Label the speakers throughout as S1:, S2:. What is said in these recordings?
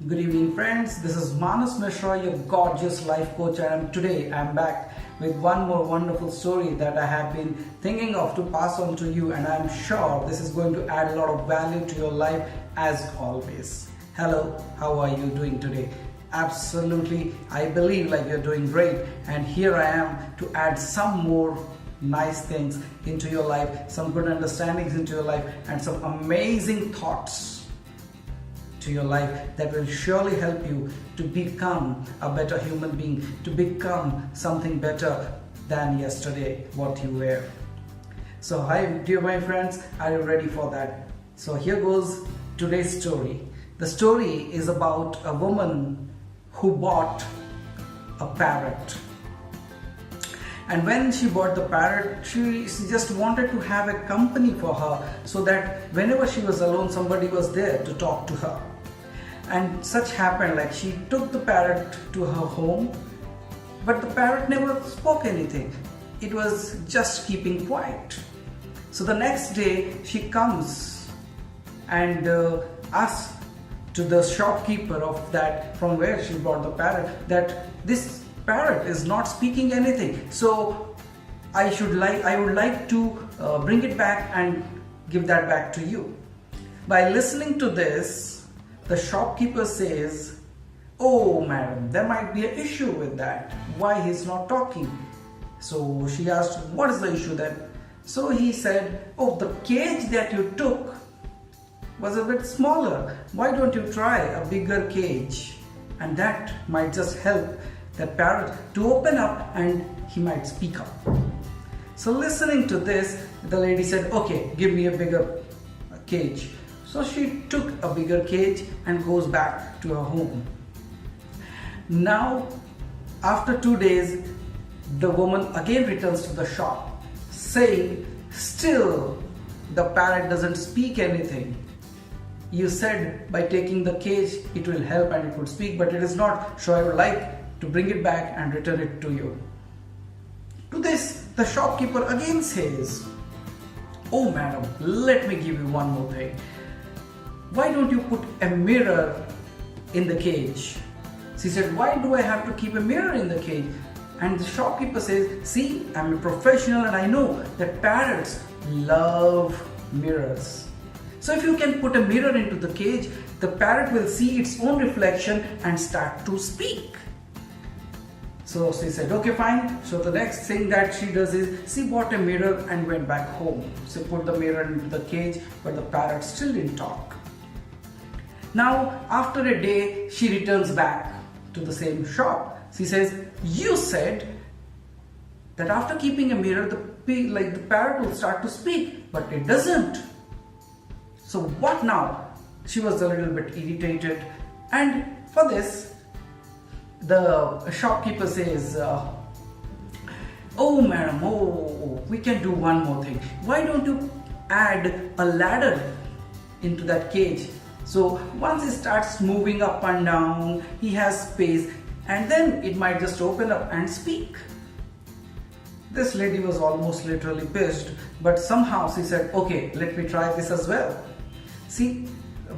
S1: Good evening, friends. This is Manas Mishra, your gorgeous life coach, and today I'm back with one more wonderful story that I have been thinking of to pass on to you, and I'm sure this is going to add a lot of value to your life as always. Hello, how are you doing today? Absolutely, I believe like you're doing great, and here I am to add some more nice things into your life, some good understandings into your life, and some amazing thoughts to your life that will surely help you to become a better human being, to become something better than yesterday what you were. So hi dear my friends, are you ready for that? So here goes today's story. The story is about a woman who bought a parrot. And when she bought the parrot, she just wanted to have a company for her, so that whenever she was alone, somebody was there to talk to her. And such happened, like she took the parrot to her home, but the parrot never spoke anything. It was just keeping quiet. So the next day she comes and asks to the shopkeeper of that from where she bought the parrot that this parrot is not speaking anything. So I would like to bring it back and give that back to you. By listening to this, the shopkeeper says, "Oh madam, there might be an issue with that. Why he's not talking?" So she asked, "What is the issue then?" So he said, "Oh, the cage that you took was a bit smaller. Why don't you try a bigger cage? And that might just help that parrot to open up and he might speak up." So listening to this, the lady said, "Okay, give me a bigger cage." So she took a bigger cage and goes back to her home. Now, after 2 days, the woman again returns to the shop saying, "Still, the parrot doesn't speak anything. You said by taking the cage it will help and it would speak, but it is not. So I would like to bring it back and return it to you." To this, the shopkeeper again says, "Oh madam, let me give you one more thing. Why don't you put a mirror in the cage?" She said, "Why do I have to keep a mirror in the cage?" And the shopkeeper says, "See, I'm a professional and I know that parrots love mirrors. So if you can put a mirror into the cage, the parrot will see its own reflection and start to speak." So she said, "Okay, fine." So the next thing that she does is she bought a mirror and went back home. She put the mirror into the cage, but the parrot still didn't talk. Now, after a day, she returns back to the same shop. She says, "You said that after keeping a mirror, the parrot will start to speak, but it doesn't. So what now?" She was a little bit irritated, and for this, the shopkeeper says, "Oh madam, we can do one more thing. Why don't you add a ladder into that cage? So once it starts moving up and down, he has space, and then it might just open up and speak." This lady was almost literally pissed, but somehow she said, "Okay, let me try this as well." She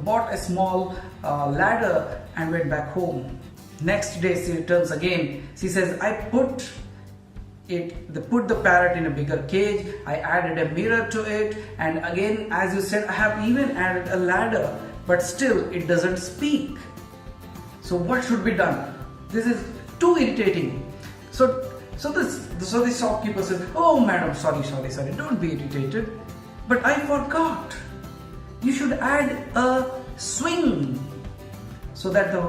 S1: bought a small ladder and went back home. Next day she returns again. She says, "I put the parrot in a bigger cage, I added a mirror to it, and again, as you said, I have even added a ladder, but still it doesn't speak. So what should be done? This is too irritating." So the shopkeeper says, "Oh madam, sorry, don't be irritated, but I forgot. You should add a swing so that the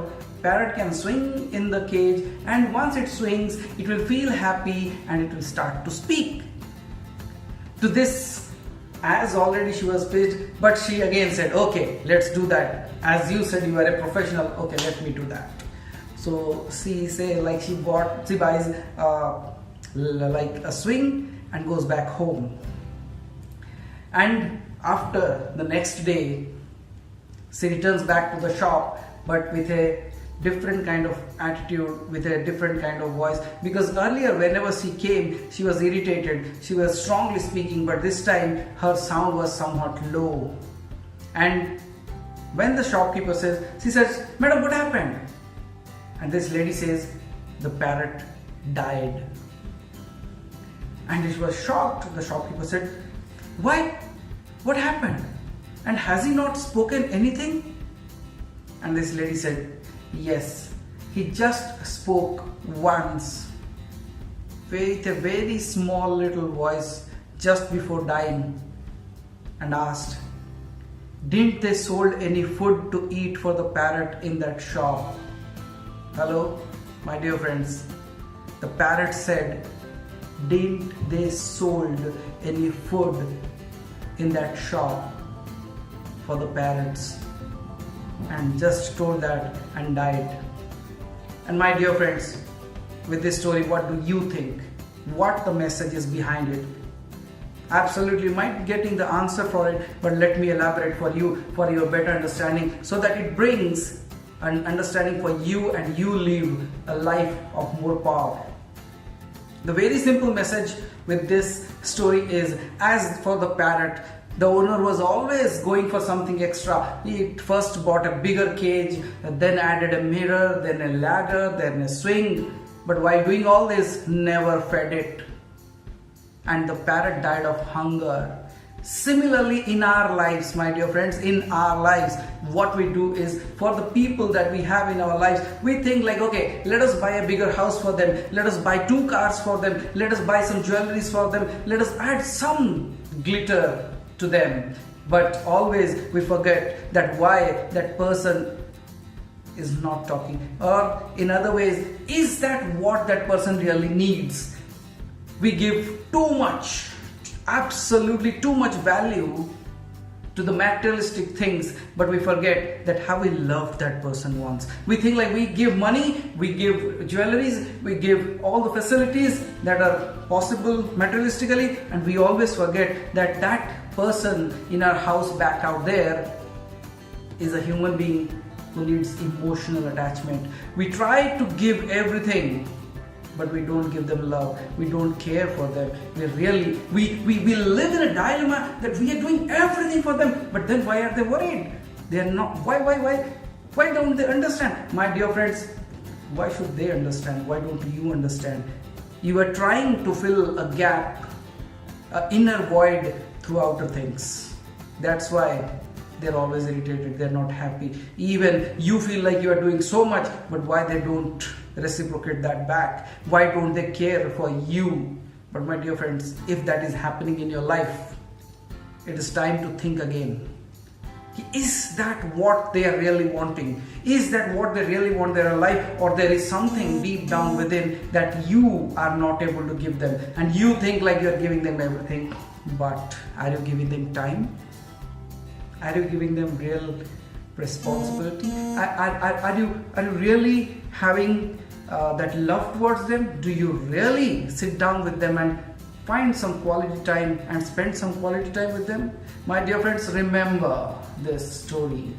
S1: parrot can swing in the cage, and once it swings, it will feel happy and it will start to speak." To this, as already she was pissed, but she again said, "Okay, let's do that. As you said, you are a professional. Okay, let me do that." So she buys like a swing and goes back home. And after the next day, she returns back to the shop, but with a different kind of attitude, with a different kind of voice, because earlier whenever she came, she was irritated, she was strongly speaking, but this time her sound was somewhat low. And When the shopkeeper says, she says, "Madam, what happened?" And this lady says, "The parrot died." And she was shocked. The shopkeeper said, "Why? What happened? And has he not spoken anything?" And this lady said, "Yes, he just spoke once with a very small little voice just before dying and asked, 'Didn't they sold any food to eat for the parrot in that shop?'" Hello, my dear friends. The parrot said, "Didn't they sold any food in that shop for the parrots?" And just told that and died. And my dear friends, with this story, what do you think? What the message is behind it? Absolutely, you might be getting the answer for it, but let me elaborate for you, for your better understanding, so that it brings an understanding for you and you live a life of more power. The very simple message with this story is, as for the parrot, the owner was always going for something extra. He first bought a bigger cage, then added a mirror, then a ladder, then a swing. But while doing all this, never fed it. And the parrot died of hunger. Similarly, in our lives, my dear friends, in our lives, what we do is, for the people that we have in our lives, we think like, okay, let us buy a bigger house for them, let us buy 2 cars for them, let us buy some jewelries for them, let us add some glitter to them. But always we forget that why that person is not talking, or in other ways, is that what that person really needs? We give too much, absolutely too much value to the materialistic things, but we forget that how we loved that person once. We think like we give money, we give jewelries, we give all the facilities that are possible materialistically, and we always forget that that person in our house back out there is a human being who needs emotional attachment. We try to give everything, but we don't give them love. We don't care for them. We live in a dilemma that we are doing everything for them, but then why are they worried? They are not. Why don't they understand? My dear friends, why should they understand? Why don't you understand? You are trying to fill a gap, an inner void through outer things. That's why they're always irritated, they're not happy. Even you feel like you are doing so much, but why they don't reciprocate that back? Why don't they care for you? But my dear friends, if that is happening in your life, it is time to think again. Is that what they are really wanting? Is that what they really want in their life? Or there is something deep down within that you are not able to give them, and you think like you are giving them everything, but are you giving them time? Are you giving them real responsibility? Are you really having that love towards them? Do you really sit down with them and find some quality time and spend some quality time with them? My dear friends, remember this story.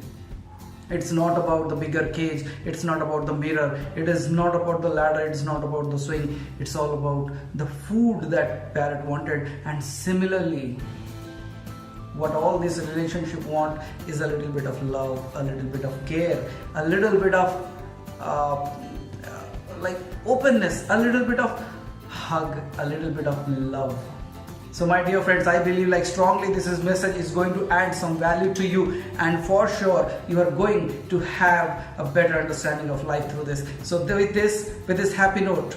S1: It's not about the bigger cage, it's not about the mirror, it is not about the ladder, it's not about the swing, it's all about the food that parrot wanted. And similarly, what all this relationship want is a little bit of love, a little bit of care, a little bit of like openness, a little bit of hug, a little bit of love. So my dear friends, I believe like strongly this message is going to add some value to you, and for sure you are going to have a better understanding of life through this. So with this happy note,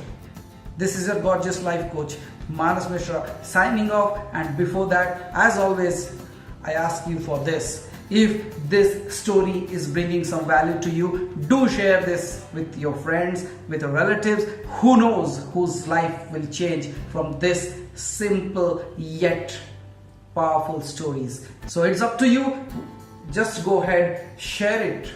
S1: this is your gorgeous life coach Manas Mishra signing off. And before that, as always, I ask you for this: if this story is bringing some value to you, do share this with your friends, with your relatives. Who knows whose life will change from this simple yet powerful stories. So it's up to you. Just go ahead, share it,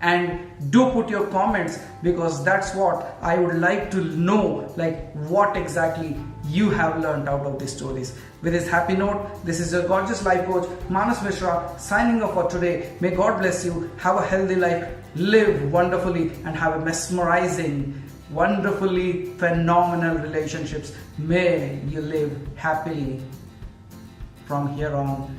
S1: and do put your comments, because that's what I would like to know, like what exactly you have learned out of these stories. With this happy note, this is your gorgeous life coach Manas Mishra signing off for today. May God bless you. Have a healthy life, live wonderfully, and have a mesmerizing, wonderfully phenomenal relationships. May you live happily from here on